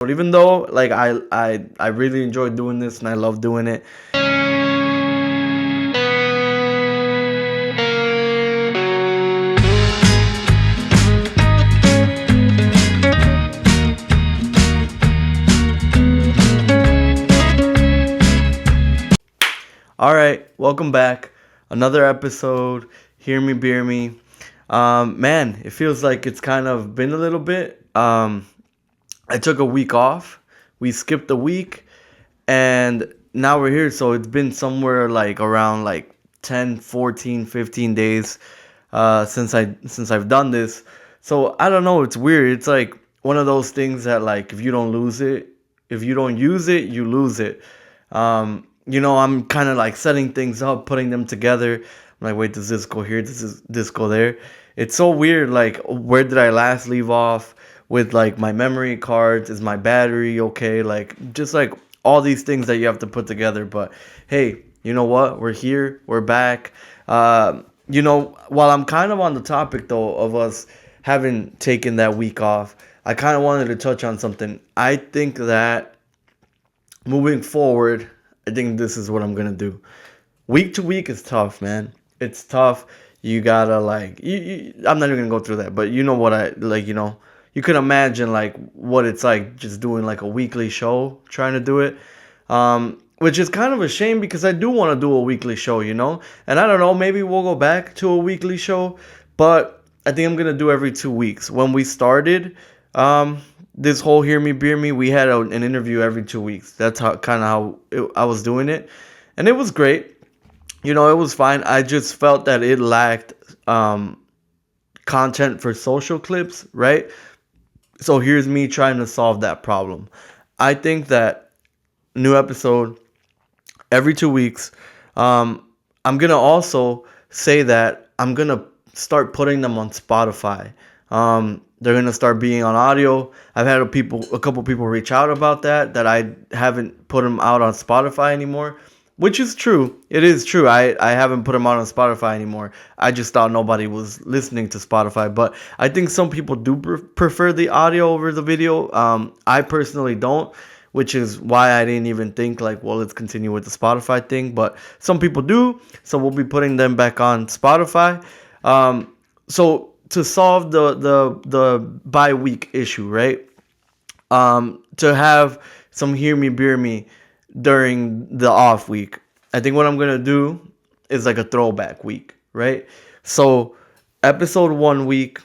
But even though like I really enjoy doing this and I love doing it. All right, welcome back. Another episode. Hear me, beer me. Man, it feels like it's kind of been a little bit. I took a week off. We skipped a week, and now we're here. So it's been somewhere like around like 10, 14, 15 days since I've done this. So I don't know. It's weird. It's like one of those things that like if you don't lose it, if you don't use it, you lose it. I'm kind of like setting things up, putting them together. I'm like, wait, does this go here? Does this go there? It's so weird. Like, where did I last leave off with like my memory cards? Is my battery okay? Like, just like all these things that you have to put together. But hey, you know what? We're here. We're back. While I'm kind of on the topic though of us having taken that week off, I kind of wanted to touch on something. I think that moving forward, I think this is what I'm gonna do. Week to week is tough, man. It's tough. You gotta like, I'm not even gonna go through that, but you know what I like. You can imagine like what it's like just doing like a weekly show, trying to do it. Which is kind of a shame because I do want to do a weekly show, and I don't know, maybe we'll go back to a weekly show, but I think I'm gonna do every 2 weeks. When we started, this whole hear me beer me, we had an interview every 2 weeks. That's how kind of I was doing it, and it was great. It was fine. I just felt that it lacked content for social clips, right? So here's me trying to solve that problem. I think that new episode every 2 weeks. I'm gonna also say that I'm gonna start putting them on Spotify. They're gonna start being on audio. I've had a couple people reach out about that I haven't put them out on Spotify anymore, which is true. It is true. I haven't put them out on Spotify anymore. I just thought nobody was listening to Spotify, but I think some people do prefer the audio over the video. I personally don't, which is why I didn't even think like, well, let's continue with the Spotify thing. But some people do, so we'll be putting them back on Spotify. So to solve the bi-week issue, right? To have some hear me beer me during the off week. I think what I'm gonna do is like a throwback week, right? So episode 1 week,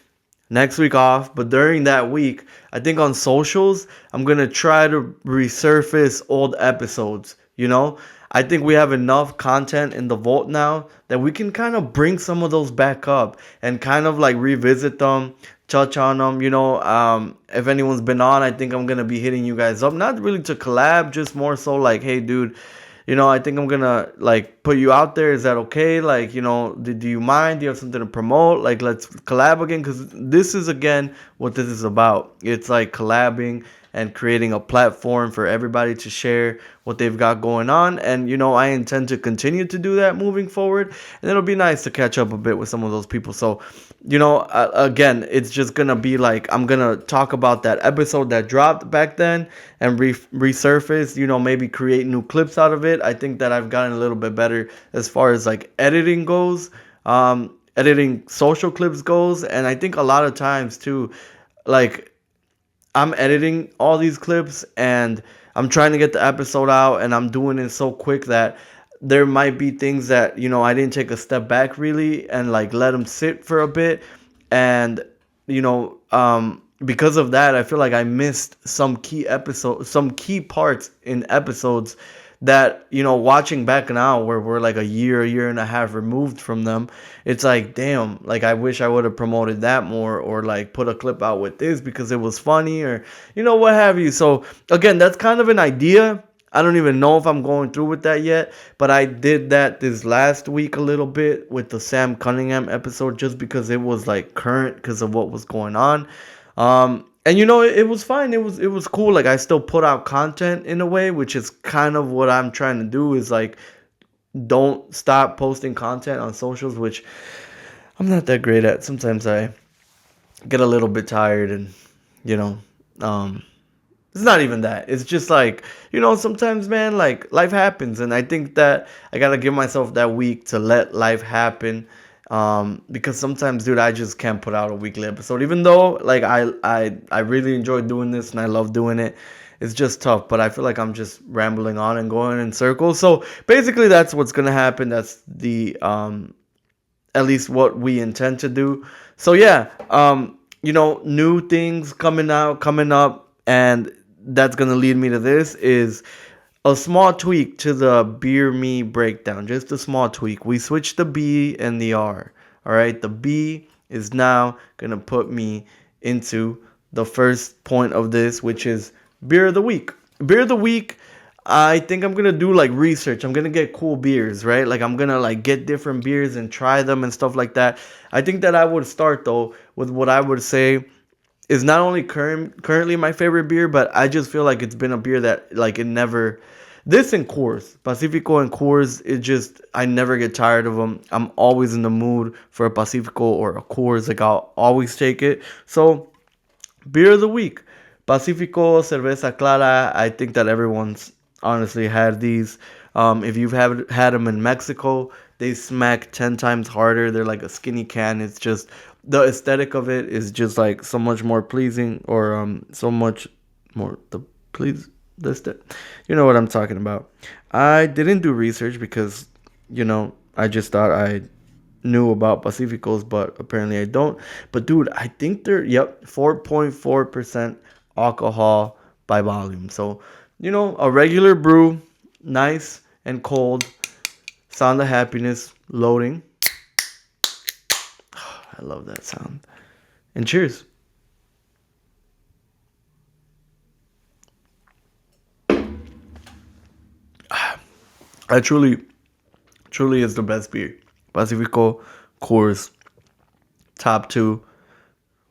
next week off, but during that week, I think on socials, I'm gonna try to resurface old episodes. I think we have enough content in the vault now that we can kind of bring some of those back up and kind of like revisit them, touch on them. If anyone's been on, I think I'm gonna be hitting you guys up, not really to collab, just more so like, hey, dude. I think I'm gonna like put you out there. Is that okay? Like, do you mind? Do you have something to promote? Like, let's collab again, because this is again what this is about. It's like collabing and creating a platform for everybody to share what they've got going on. And I intend to continue to do that moving forward. And it'll be nice to catch up a bit with some of those people. So, again, it's just gonna be like I'm gonna talk about that episode that dropped back then and resurface. Maybe create new clips out of it. I think that I've gotten a little bit better as far as like editing goes. Editing social clips goes, and I think a lot of times too, like I'm editing all these clips and I'm trying to get the episode out, and I'm doing it so quick that there might be things that I didn't take a step back really and like let them sit for a bit, and because of that I feel like I missed some key parts in episodes that watching back now where we're like a year and a half removed from them. It's like, damn, like I wish I would have promoted that more, or like put a clip out with this because it was funny, or what have you. So again, that's kind of an idea. I don't even know if I'm going through with that yet, but I did that this last week a little bit with the Sam Cunningham episode, just because it was like current because of what was going on. And it was fine. It was cool. Like I still put out content in a way, which is kind of what I'm trying to do, is like don't stop posting content on socials, which I'm not that great at. Sometimes I get a little bit tired, and you know, um, It's not even that. It's just like, sometimes, man, like life happens. And I think that I got to give myself that week to let life happen. Because sometimes, dude, I just can't put out a weekly episode. Even though, like, I really enjoy doing this and I love doing it. It's just tough. But I feel like I'm just rambling on and going in circles. So basically, that's what's going to happen. That's at least what we intend to do. So yeah, new things coming up, and that's gonna lead me to this is a small tweak to the beer me breakdown. Just a small tweak. We switched the B and the R. All right, the B is now gonna put me into the first point of this, which is beer of the week. Beer of the week. I think I'm gonna do like research. I'm gonna get cool beers, right? Like I'm gonna like get different beers and try them and stuff like that. I think that I would start though with what I would say is not only currently my favorite beer, but I just feel like it's been a beer that like it never. This and Coors, Pacifico and Coors, it just I never get tired of them. I'm always in the mood for a Pacifico or a Coors. Like I'll always take it. So beer of the week. Pacifico, Cerveza Clara. I think that everyone's honestly had these. If you've had them in Mexico, they smack 10 times harder. They're like a skinny can. It's just the aesthetic of it is just like so much more pleasing, or so much more the please this that you know what I'm talking about. I didn't do research because I just thought I knew about Pacificos, but apparently I don't. But dude, I think they're 4.4% alcohol by volume. So, a regular brew, nice and cold. Sound of happiness loading. I love that sound. And cheers. I truly is the best beer. Pacifico, Coors, top two,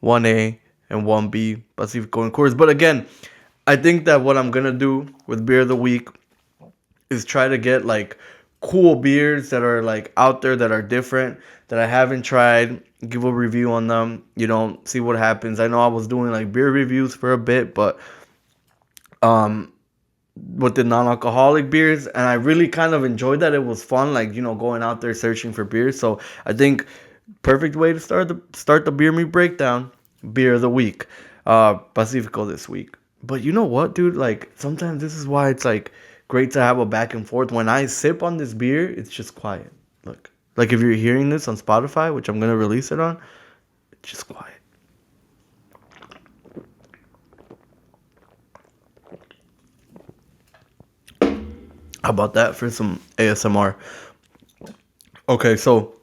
1A and 1B, Pacifico and Coors. But again, I think that what I'm going to do with Beer of the Week is try to get like cool beers that are like out there, that are different, that I haven't tried, give a review on them, see what happens. I know I was doing like beer reviews for a bit, but um with the non-alcoholic beers, and I really kind of enjoyed that. It was fun, like going out there searching for beers. So I think perfect way to start the beer me breakdown. Beer of the week, Pacifico this week. But you know what, dude? Like sometimes this is why it's like great to have a back and forth. When I sip on this beer, it's just quiet. Look, like if you're hearing this on Spotify, which I'm gonna release it on, it's just quiet. How about that for some ASMR? Okay, so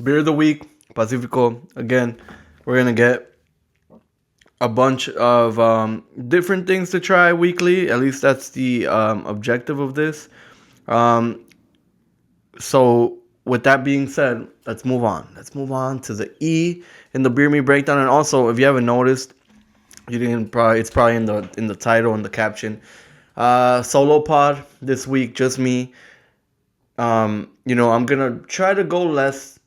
beer of the week, Pacifico. Again, we're gonna get a bunch of different things to try weekly. At least that's the objective of this. Um, so with that being said, let's move on. Let's move on to the E in the beer me breakdown. And also, if you haven't noticed, you didn't probably it's probably in the title and the caption. Solo pod this week, just me. I'm gonna try to go less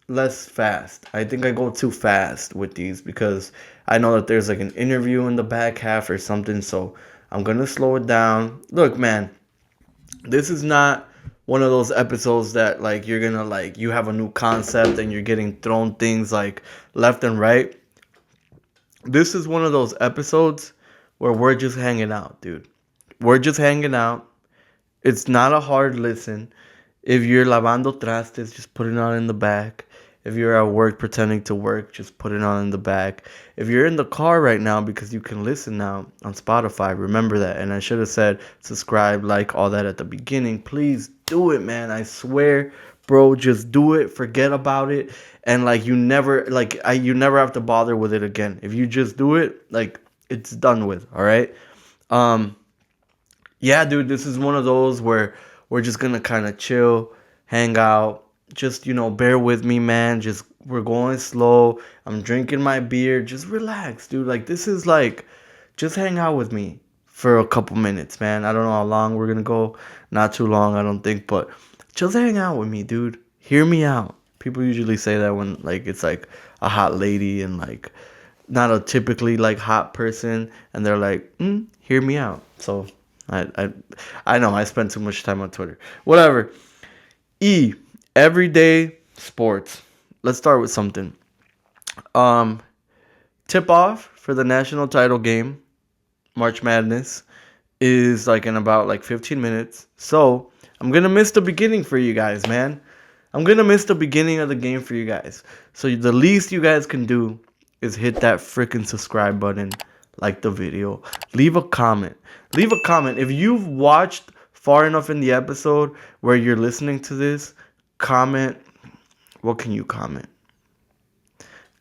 fast. I think I go too fast with these because I know that there's like an interview in the back half or something, so I'm gonna slow it down. Look, man, this is not one of those episodes that like you're gonna like you have a new concept and you're getting thrown things like left and right. This is one of those episodes where we're just hanging out, dude. We're just hanging out. It's not a hard listen. If you're lavando trastes, just put it on in the back. If you're at work pretending to work, just put it on in the back. If you're in the car right now, because you can listen now on Spotify, remember that. And I should have said subscribe, like, all that at the beginning. Please do it, man. I swear, bro, just do it. Forget about it. And like you never have to bother with it again. If you just do it, like it's done with, all right? Um yeah, dude, this is one of those where we're just gonna kind of chill, hang out. Just bear with me, man. Just we're going slow. I'm drinking my beer. Just relax, dude. Like this is like, just hang out with me for a couple minutes, man. I don't know how long we're gonna go. Not too long, I don't think, but just hang out with me, dude. Hear me out. People usually say that when like it's like a hot lady and like not a typically like hot person, and they're like, hear me out. So I know I spend too much time on Twitter. Whatever. E, everyday sports. Let's start with something. Um, Tip off for the national title game, March Madness, is like in about like 15 minutes. So I'm gonna miss the beginning for you guys, man. I'm gonna miss the beginning of the game for you guys. So the least you guys can do is hit that freaking subscribe button, like the video, leave a comment. Leave a comment if you've watched far enough in the episode where you're listening to this. Comment. What can you comment?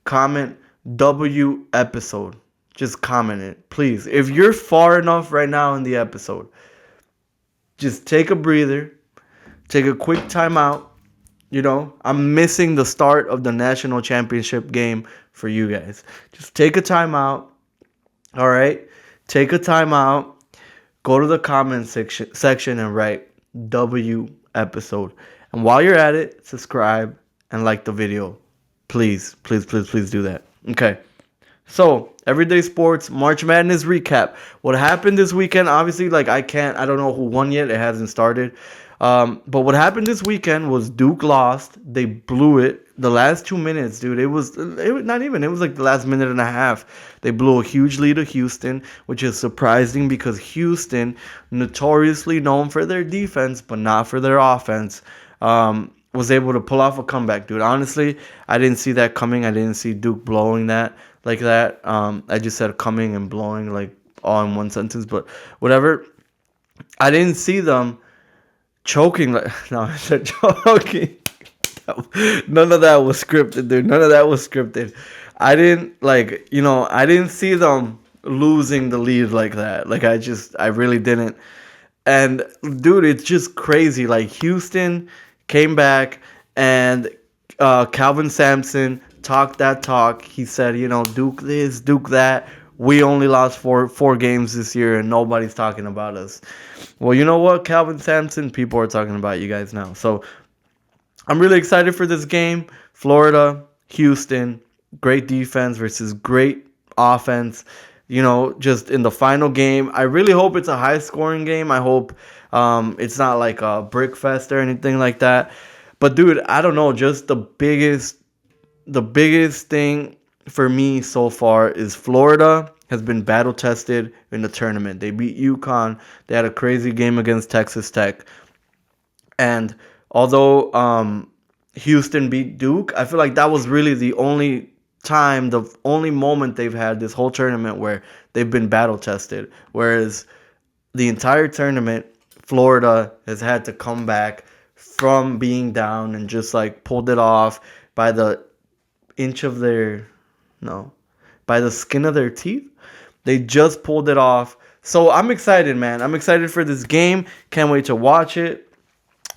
Comment W episode. Just comment it, please. If you're far enough right now in the episode, just take a breather, take a quick timeout. I'm missing the start of the national championship game for you guys. Just take a timeout. All right? Take a timeout. Go to the comment section and write W episode. And while you're at it, subscribe and like the video. Please, please, please, please do that. Okay. So, everyday sports, March Madness recap. What happened this weekend, obviously, like, I don't know who won yet. It hasn't started. But what happened this weekend was Duke lost. They blew it. The last 2 minutes, dude, it was not even. It was like the last minute and a half. They blew a huge lead to Houston, which is surprising because Houston, notoriously known for their defense, but not for their offense, was able to pull off a comeback, dude. Honestly, I didn't see that coming. I didn't see Duke blowing that like that. I just said coming and blowing like all in one sentence, but whatever. I didn't see them choking like no, I said choking. None of that was scripted, dude. None of that was scripted. I didn't I didn't see them losing the lead like that. Like I really didn't. And dude, it's just crazy. Like Houston came back and Calvin Sampson talked that talk. He said, Duke this, Duke that. We only lost four games this year and nobody's talking about us. Well, you know what, Calvin Sampson? People are talking about you guys now. So I'm really excited for this game. Florida, Houston, great defense versus great offense. Just in the final game, I really hope it's a high scoring game. I hope it's not like a brick fest or anything like that. But dude, I don't know. Just the biggest thing for me so far is Florida has been battle tested in the tournament. They beat UConn. They had a crazy game against Texas Tech. And although Houston beat Duke, I feel like that was really the only moment they've had this whole tournament where they've been battle tested. Whereas the entire tournament, Florida has had to come back from being down and just like pulled it off by the inch of their no, by the skin of their teeth. They just pulled it off. So I'm excited, man. I'm excited for this game. Can't wait to watch it.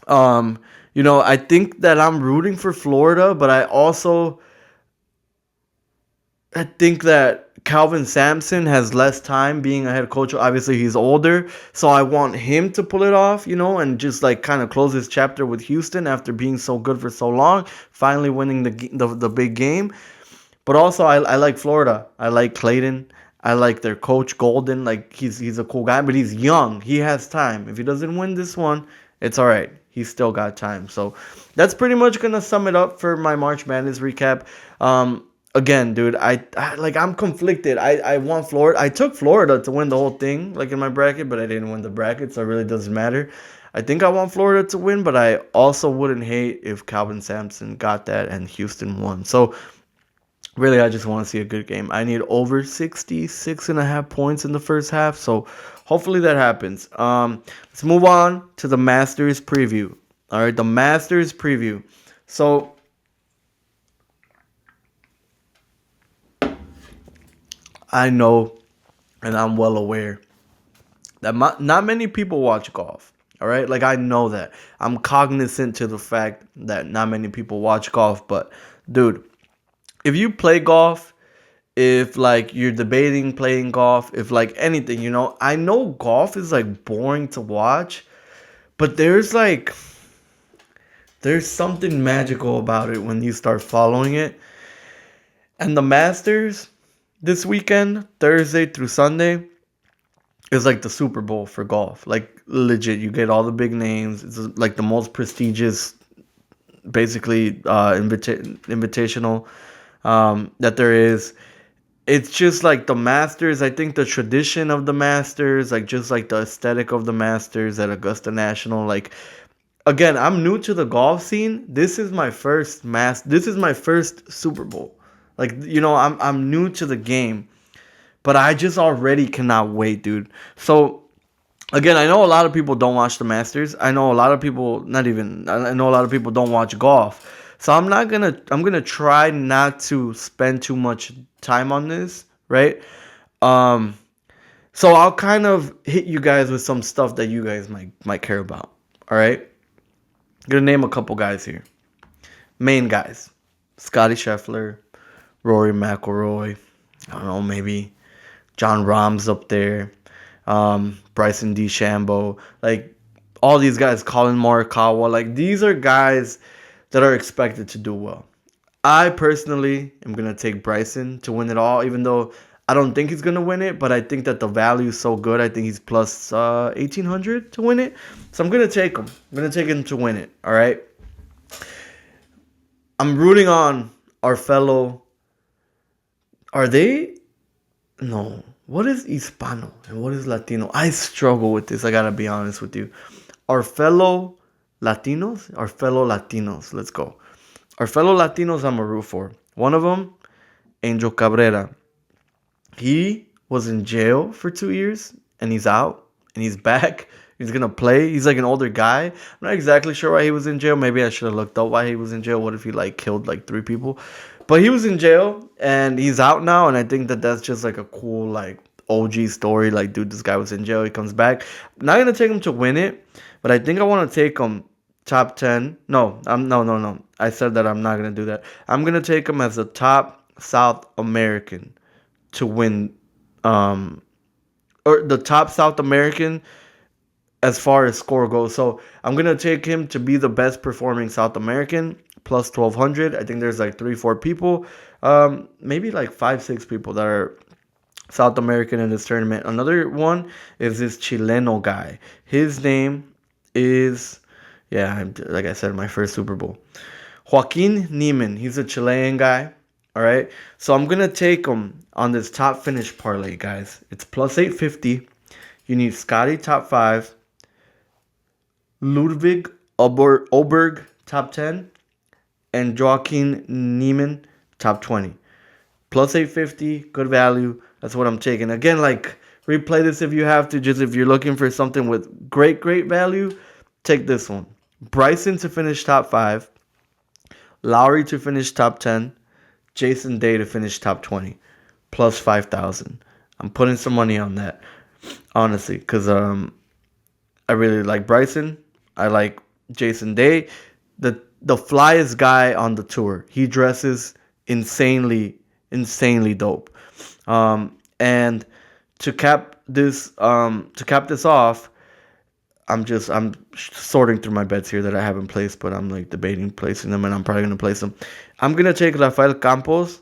I think that I'm rooting for Florida, but I think that Calvin Sampson has less time being a head coach. Obviously, he's older, so I want him to pull it off, and just like kind of close his chapter with Houston after being so good for so long, finally winning the big game. But also, I like Florida. I like Clayton. I like their coach Golden. Like he's a cool guy, but he's young. He has time. If he doesn't win this one, it's all right. He's still got time. So that's pretty much gonna sum it up for my March Madness recap. Again, dude, I'm conflicted. I want Florida. I took Florida to win the whole thing, like in my bracket, but I didn't win the bracket, so it really doesn't matter. I think I want Florida to win, but I also wouldn't hate if Calvin Sampson got that and Houston won. So really, I just want to see a good game. I need over 66.5 points in the first half, so hopefully that happens. Let's move on to the Masters preview. All right, the Masters preview. So I know, and I'm well aware that not many people watch golf. All right, like I know that. I'm cognizant to the fact that not many people watch golf, but dude, if you play golf, if like you're debating playing golf, if like anything, I know golf is like boring to watch, but there's something magical about it when you start following it. And the Masters, this weekend, Thursday through Sunday, is like the Super Bowl for golf. Like legit, you get all the big names. It's like the most prestigious, basically invitational that there is. It's just like the Masters. I think the tradition of the Masters, like just like the aesthetic of the Masters at Augusta National. Like again, I'm new to the golf scene. This is my first Super Bowl. Like I'm new to the game, but I just already cannot wait, dude. So again, I know a lot of people don't watch the Masters. I know a lot of people not even. I know a lot of people don't watch golf. So I'm gonna try not to spend too much time on this, right? Um, so I'll kind of hit you guys with some stuff that you guys might care about. All right, I'm gonna name a couple guys here. Main guys: Scotty Scheffler, Rory McIlroy. I don't know, maybe John Rahm's up there. Bryson DeChambeau, like all these guys, Colin Morikawa, like these are guys that are expected to do well. I personally am gonna take Bryson to win it all, even though I don't think he's gonna win it, but I think that the value is so good. I think he's plus 1,800 to win it, so I'm gonna take him. I'm gonna take him to win it. All right. I'm rooting on our fellow. Are they? No. What is Hispano and what is Latino? I struggle with this. I gotta be honest with you. Our fellow Latinos. Let's go. Our fellow Latinos, I'm a root for. One of them, Angel Cabrera. He was in jail for 2 years and he's out and he's back. He's gonna play. He's like an older guy. I'm not exactly sure why he was in jail. Maybe I should have looked up why he was in jail. What if he like killed like 3 people? But he was in jail and he's out now. And I think that that's just like a cool like OG story. Like, dude, this guy was in jail. He comes back. I'm not gonna take him to win it, but I think I want to take him top 10. No, no. I said that I'm not gonna do that. I'm gonna take him as a top South American to win, um, or the top South American as far as score goes. So I'm gonna take him to be the best performing South American plus 1,200. I think there's like 3, 4 people, maybe like 5, 6 people that are South American in this tournament. Another one is this Chileno guy. His name is, yeah, like I said, my first Super Bowl. Joaquin Niemann. He's a Chilean guy. All right. So I'm going to take him on this top finish parlay, guys. It's plus 850. You need Scotty top 5, Ludwig Oberg top 10, and Joaquin Niemann top 20. Plus 850, good value. That's what I'm taking. Again, like replay this if you have to. Just if you're looking for something with great value, take this one. Bryson to finish top 5, Lowry to finish top 10, Jason Day to finish top 20, plus 5,000. I'm putting some money on that, honestly, because I really like Bryson. I like Jason Day, the flyest guy on the tour. He dresses insanely dope. And to cap this off, I'm sorting through my bets here that I haven't placed, but I'm like debating placing them, and I'm probably gonna place them. I'm gonna take Rafael Campos,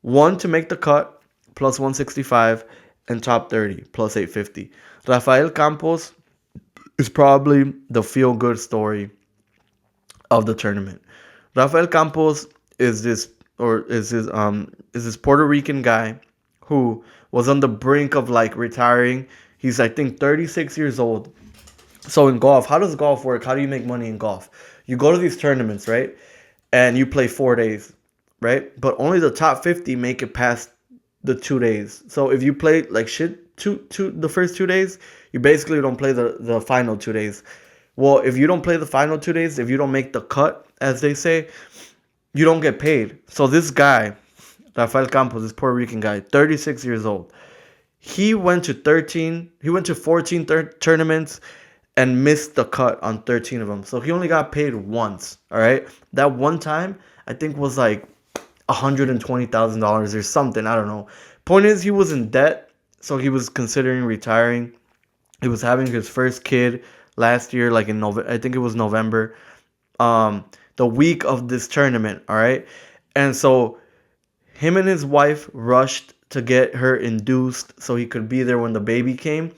one to make the cut, plus 165, and top 30, plus 850. Rafael Campos is probably the feel good story of the tournament. Rafael Campos is this Puerto Rican guy who was on the brink of like retiring. He's I think 36 years old. So in golf, how does golf work? How do you make money in golf? You go to these tournaments, right? And you play 4 days, right? But only the top 50 make it past the 2 days. So if you play like shit the first 2 days, you basically don't play the final 2 days. Well, if you don't play the final 2 days, if you don't make the cut, as they say, you don't get paid. So this guy, Rafael Campos, this Puerto Rican guy, 36 years old, he went to 14 tournaments and missed the cut on 13 of them. So he only got paid once, all right? That one time, I think was like $120,000 or something, I don't know. Point is, he was in debt, so he was considering retiring. He was having his first kid last year, like in November. I think it was November, the week of this tournament. All right, and so him and his wife rushed to get her induced so he could be there when the baby came,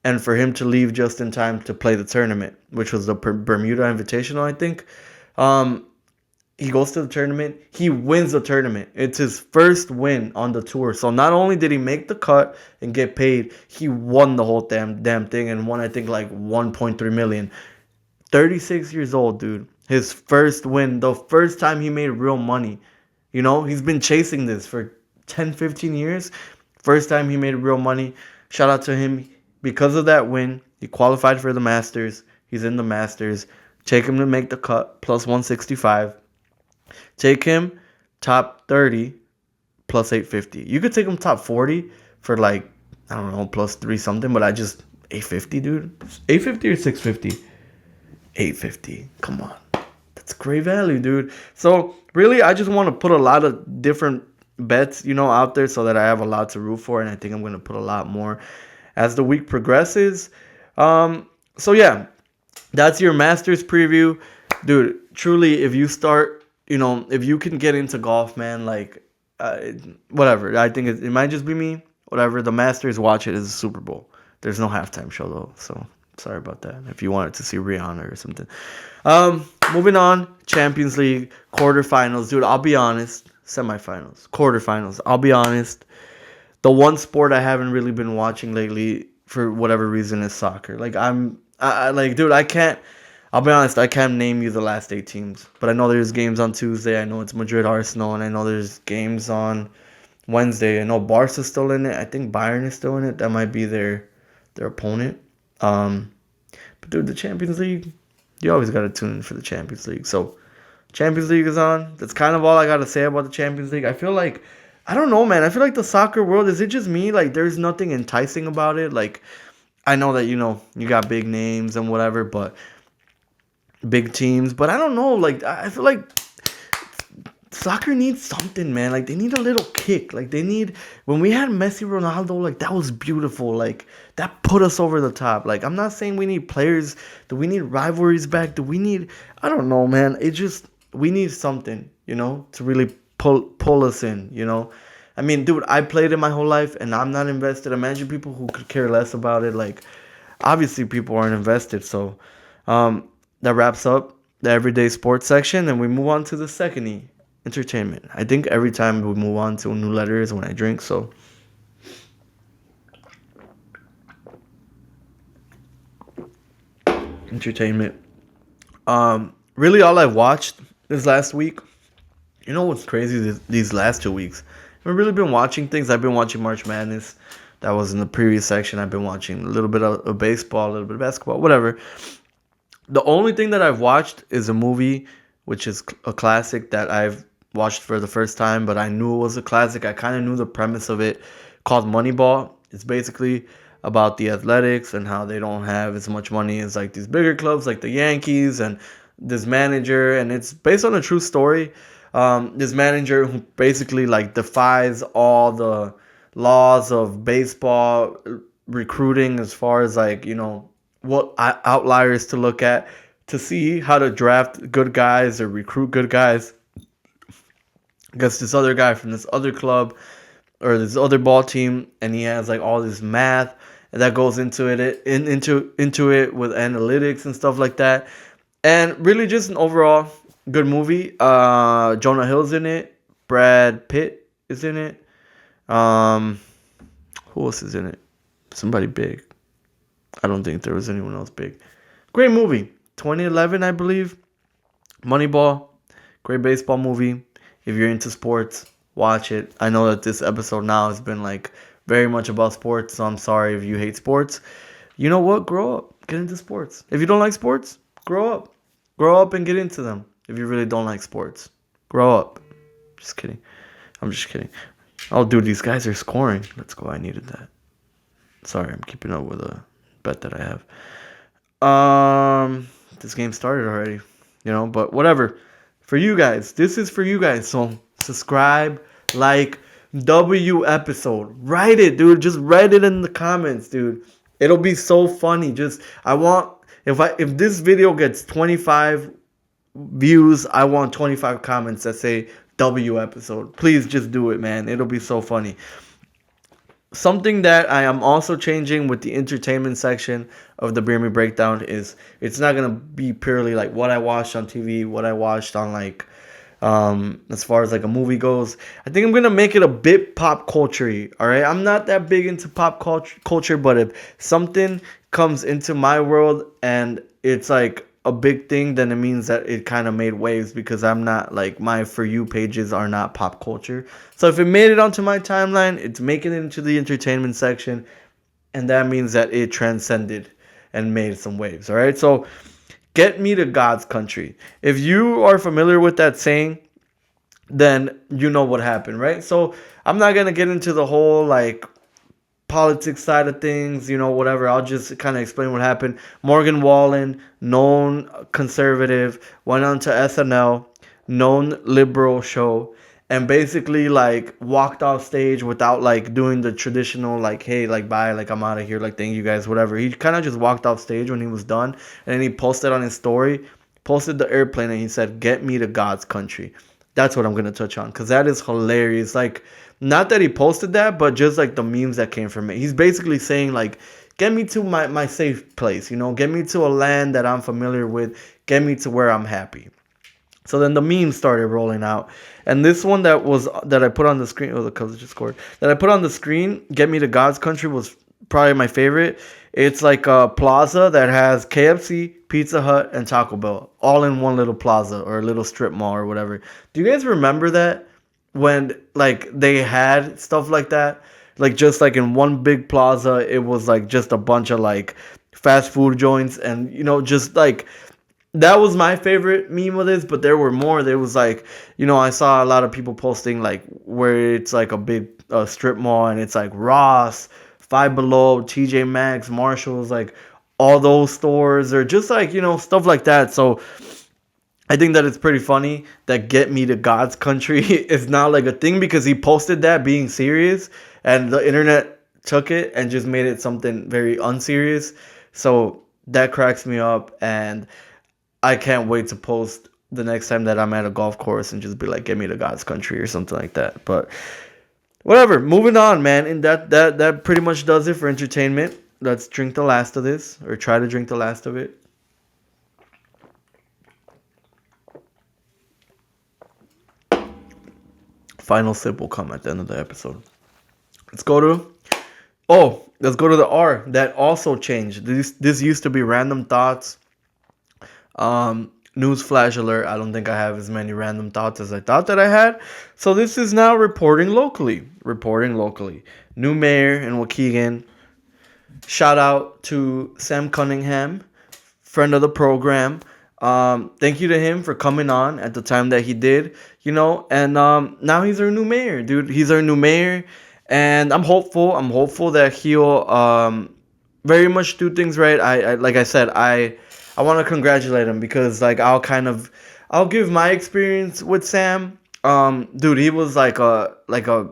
and for him to leave just in time to play the tournament, which was the Bermuda Invitational, I think. Um, he goes to the tournament. He wins the tournament. It's his first win on the tour. So not only did he make the cut and get paid, he won the whole damn thing and won, I think, like 1.3 million. 36 years old, dude. His first win, the first time he made real money. You know, he's been chasing this for 10, 15 years. First time he made real money. Shout out to him. Because of that win, he qualified for the Masters. He's in the Masters. Take him to make the cut, plus 165. Take him top 30, plus 850. You could take him top 40 for like, I don't know, plus 3 something, but I just, 850, dude. 850 or 650? 850. Come on. That's great value, dude. So, really, I just want to put a lot of different bets, out there so that I have a lot to root for, and I think I'm going to put a lot more as the week progresses. So, yeah, that's your Masters preview. Dude, truly, if you start, if you can get into golf, man, like, whatever. I think it might just be me. Whatever. The Masters, watch it as a Super Bowl. There's no halftime show, though, so sorry about that. If you wanted to see Rihanna or something. Moving on. Champions League quarterfinals. Dude, I'll be honest. Semifinals. Quarterfinals. I'll be honest. The one sport I haven't really been watching lately for whatever reason is soccer. Like, dude, I can't. I'll be honest, I can't name you the last 8 teams. But I know there's games on Tuesday. I know it's Madrid Arsenal. And I know there's games on Wednesday. I know Barca's still in it. I think Bayern is still in it. That might be their opponent. But dude, the Champions League, you always got to tune in for the Champions League. So, Champions League is on. That's kind of all I got to say about the Champions League. I feel like, I don't know, man. I feel like the soccer world, is it just me? Like, there's nothing enticing about it. Like, I know that, you got big names and whatever, but big teams. But I don't know. Like, I feel like soccer needs something, man. Like, they need a little kick. Like, they need, when we had Messi, Ronaldo, like, that was beautiful. Like, that put us over the top. Like, I'm not saying we need players. Do we need rivalries back? Do we need, I don't know, man. It just, we need something, to really pull us in. I mean, dude, I played it my whole life, and I'm not invested. Imagine people who could care less about it. Like, obviously, people aren't invested. So, that wraps up the everyday sports section, and we move on to the second E. Entertainment. I think every time we move on to a new letter is when I drink, so entertainment. Really all I've watched this last week. You know what's crazy these last 2 weeks? I've really been watching things. I've been watching March Madness. That was in the previous section. I've been watching a little bit of baseball, a little bit of basketball, whatever. The only thing that I've watched is a movie, which is a classic that I've watched for the first time, but I knew it was a classic. I kind of knew the premise of it, called Moneyball. It's basically about the Athletics and how they don't have as much money as like these bigger clubs like the Yankees, and this manager, and it's based on a true story. This manager who basically like defies all the laws of baseball recruiting, as far as like, what outliers to look at to see how to draft good guys or recruit good guys. Against this other guy from this other club or this other ball team, and he has like all this math that goes into it with analytics and stuff like that. And really just an overall good movie. Jonah Hill's in it. Brad Pitt is in it. Who else is in it? Somebody big. I don't think there was anyone else big. Great movie. 2011, I believe. Moneyball. Great baseball movie. If you're into sports, watch it. I know that this episode now has been like very much about sports, so I'm sorry if you hate sports. You know what? Grow up. Get into sports. If you don't like sports, grow up. Grow up and get into them. If you really don't like sports, grow up. Just kidding. I'm just kidding. Oh, dude, these guys are scoring. Let's go. I needed that. Sorry, I'm keeping up with a bet that I have. This game started already, but whatever. For you guys, this is for you guys. So subscribe, like, W episode. Write it, dude. Just write it in the comments, dude. It'll be so funny. If this video gets 25 views, I want 25 comments that say W episode. Please just do it, man. It'll be so funny. Something that I am also changing with the entertainment section of the Beer Me Breakdown is it's not gonna be purely like what I watched on TV, what I watched on like as far as like a movie goes. I think I'm gonna make it a bit pop culture-y. All right, I'm not that big into pop culture, but if something comes into my world and it's like a big thing, then it means that it kind of made waves because I'm not like my For You pages are not pop culture. So if it made it onto my timeline, it's making it into the entertainment section, and that means that it transcended and made some waves. All right, so get me to God's country. If you are familiar with that saying, then you know what happened, right? So I'm not gonna get into the whole like politics side of things, whatever. I'll just kind of explain what happened. Morgan Wallen, known conservative, went on to SNL, known liberal show, and basically like walked off stage without like doing the traditional like, hey, like bye, like I'm out of here, like thank you guys, whatever. He kind of just walked off stage when he was done, and then he posted on his story, posted the airplane, and he said, "Get me to God's country." That's what I'm gonna touch on because that is hilarious. Like, not that he posted that, but just like the memes that came from it. He's basically saying like, get me to my safe place, get me to a land that I'm familiar with, get me to where I'm happy. So then the memes started rolling out, and this one that I put on the screen, oh, the Cubs just scored. That I put on the screen, "Get Me to God's Country," was probably my favorite. It's like a plaza that has KFC, Pizza Hut, and Taco Bell all in one little plaza or a little strip mall or whatever. Do you guys remember that when like they had stuff like that? Like just like in one big plaza, it was like just a bunch of like fast food joints, and just like that was my favorite meme of this, but there were more. There was like, I saw a lot of people posting like where it's like a big strip mall and it's like Ross, Five Below, TJ Maxx, Marshalls, like all those stores or just like, stuff like that. So I think that it's pretty funny that "Get Me to God's Country" is now like a thing because he posted that being serious and the internet took it and just made it something very unserious. So that cracks me up, and I can't wait to post the next time that I'm at a golf course and just be like, "Get me to God's country" or something like that. But whatever, moving on, man. And that pretty much does it for entertainment. Let's drink the last of this, or try to drink the last of it. Final sip will come at the end of the episode. Let's go to let's go to the R that also changed. This used to be random thoughts. News flash alert. I don't think I have as many random thoughts as I thought that I had. So this is now reporting locally. Reporting locally. New mayor in Waukegan. Shout out to Sam Cunningham, friend of the program. Thank you to him for coming on at the time that he did, and now he's our new mayor, dude. He's our new mayor, and I'm hopeful. I'm hopeful that he'll very much do things right. I like I said, I want to congratulate him because like I'll give my experience with Sam. Dude, he was like a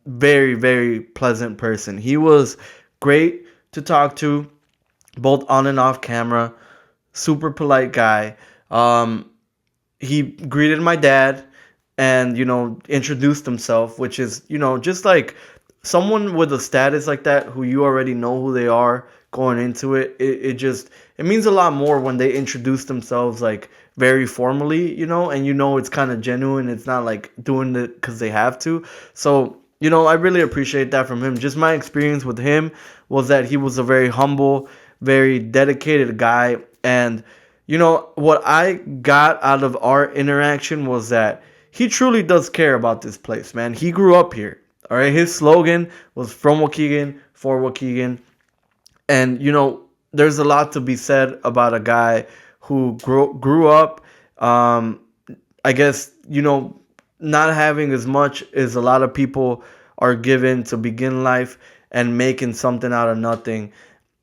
very, very pleasant person. He was great to talk to, both on and off camera. Super polite guy. He greeted my dad and introduced himself, which is just like someone with a status like that who you already know who they are going into it. It means a lot more when they introduce themselves like very formally, and it's kind of genuine. It's not like doing it because they have to. So I really appreciate that from him. Just my experience with him was that he was a very humble, very dedicated guy. And what I got out of our interaction was that he truly does care about this place, man. He grew up here. All right. His slogan was "From Waukegan, for Waukegan." And there's a lot to be said about a guy who grew up, I guess, not having as much as a lot of people are given to begin life, and making something out of nothing,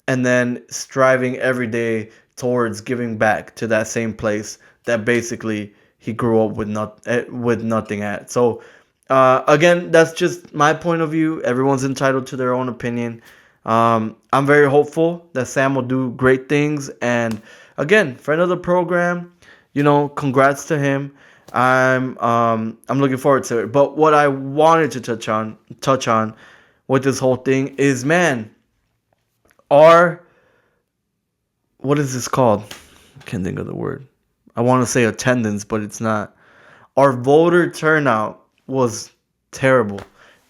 and then striving every day towards giving back to that same place that basically he grew up with nothing at. So again, that's just my point of view. Everyone's entitled to their own opinion. I'm very hopeful that Sam will do great things. And again, friend of the program, congrats to him. I'm looking forward to it. But what I wanted to touch on with this whole thing is, man, our, what is this called? I can't think of the word. I want to say attendance, but it's not. Our voter turnout was terrible.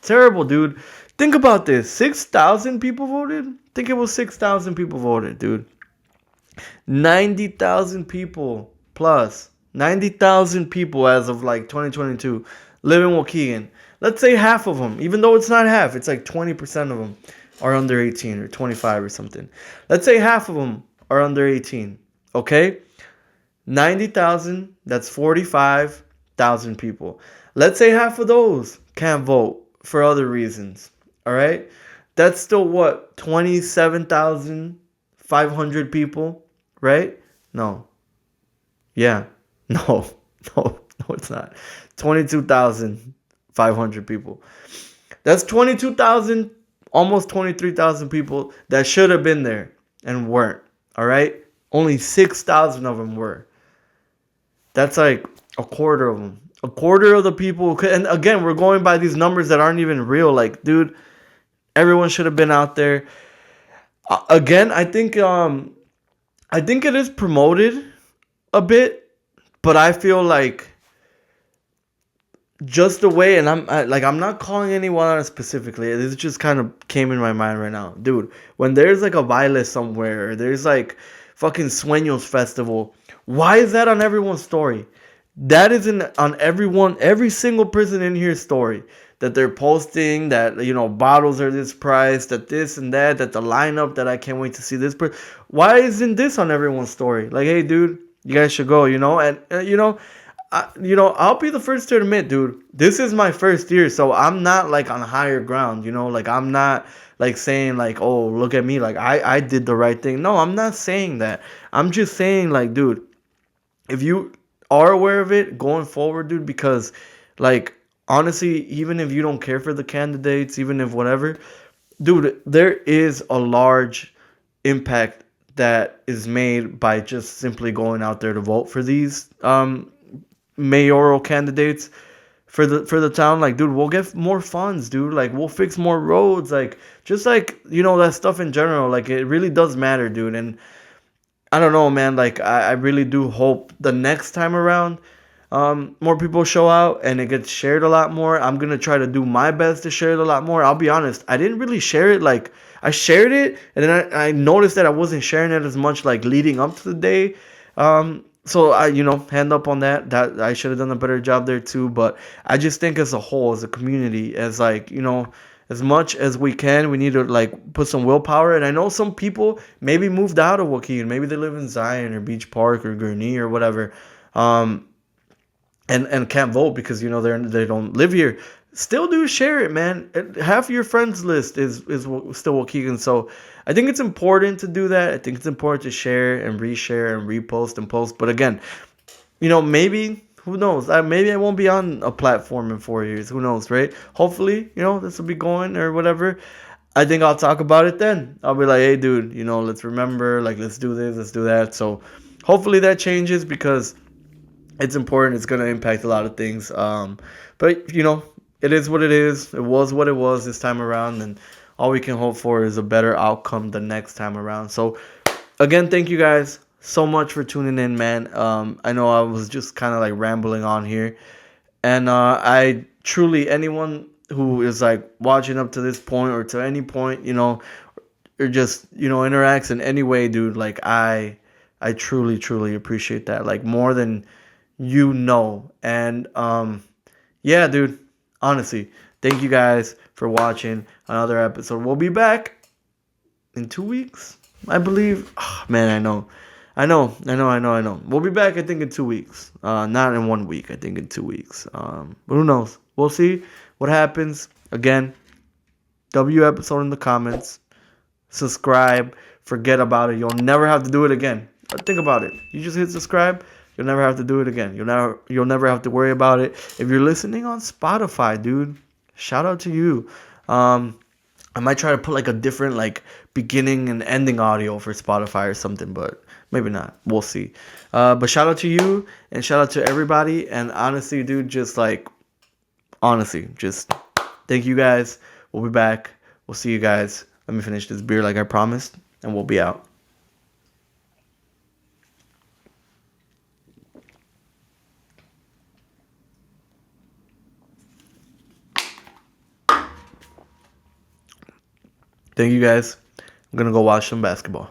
Terrible, dude. Think about this. 6,000 people voted? I think it was 6,000 people voted, dude. 90,000 people plus. 90,000 people as of like 2022 live in Waukegan. Let's say half of them, even though it's not half, it's like 20% of them are under 18 or 25 or something. Let's say half of them are under 18. Okay? 90,000, that's 45,000 people. Let's say half of those can't vote for other reasons. All right? That's still what? 27,500 people, right? No. Yeah. No. No, it's not. 22,500 people. That's 22,000, almost 23,000 people that should have been there and weren't. All right? Only 6,000 of them were. That's like a quarter of them. A quarter of the people. And again, we're going by these numbers that aren't even real. Like, dude, everyone should have been out there. Again, I think it is promoted a bit, but I feel like just the way, and I'm not calling anyone out specifically. This just kind of came in my mind right now, dude. When there's like a baile somewhere, or there's like fucking Sueños festival, why is that on everyone's story? That isn't on every single person in here's story. That they're posting that, bottles are this price, that this and that the lineup, that I can't wait to see this. Why isn't this on everyone's story? Like, hey, dude, you guys should go. And I'll be the first to admit, dude, this is my first year, so I'm not like on higher ground. Like I'm not like saying like, oh, look at me, like I did the right thing. No, I'm not saying that. I'm just saying like, dude, if you are aware of it going forward, dude, because like honestly, even if you don't care for the candidates, even if whatever, dude, there is a large impact that is made by just simply going out there to vote for these mayoral candidates for the town. Like, dude, we'll get more funds, dude. Like, we'll fix more roads, like just like that stuff in general. Like, it really does matter, dude. And I don't know, man. Like, I really do hope the next time around, more people show out and it gets shared a lot more. I'm gonna try to do my best to share it a lot more. I'll be honest, I didn't really share it. Like, I shared it, and then I noticed that I wasn't sharing it as much, like leading up to the day. So I, hand up on that. That I should have done a better job there too. But I just think as a whole, as a community, as like, as much as we can, we need to like put some willpower. And I know some people maybe moved out of Waukegan, maybe they live in Zion or Beach Park or Gurnee or whatever, and can't vote because they don't live here. Still do share it, man. Half your friends list is still Waukegan, so I think it's important to do that. I think it's important to share and reshare and repost and post. But again, maybe, who knows? Maybe I won't be on a platform in 4 years. Who knows, right? Hopefully, this will be going or whatever. I think I'll talk about it then. I'll be like, hey, dude, let's remember, like, let's do this, let's do that. So hopefully that changes because it's important. It's going to impact a lot of things. But, it is what it is. It was what it was this time around. And all we can hope for is a better outcome the next time around. So, again, thank you guys so much for tuning in, man. I know I was just kind of like rambling on here. And I truly, anyone who is like watching up to this point or to any point, or just, interacts in any way, dude, like I truly, truly appreciate that. Like more than and yeah, dude, honestly, thank you guys for watching another episode. We'll be back in 2 weeks, I believe. Oh, man, I know. We'll be back, I think, in 2 weeks. Not in 1 week, I think in 2 weeks. But who knows? We'll see what happens. Again, W episode in the comments. Subscribe. Forget about it. You'll never have to do it again. Think about it. You just hit subscribe. You'll never have to do it again. You'll never have to worry about it. If you're listening on Spotify, dude, shout out to you. I might try to put like a different like beginning and ending audio for Spotify or something, but maybe not. We'll see. But shout out to you and shout out to everybody. And honestly, dude, just thank you guys. We'll be back We'll see you guys. Let me finish this beer like I promised, and we'll be out. Thank you guys. I'm going to go watch some basketball.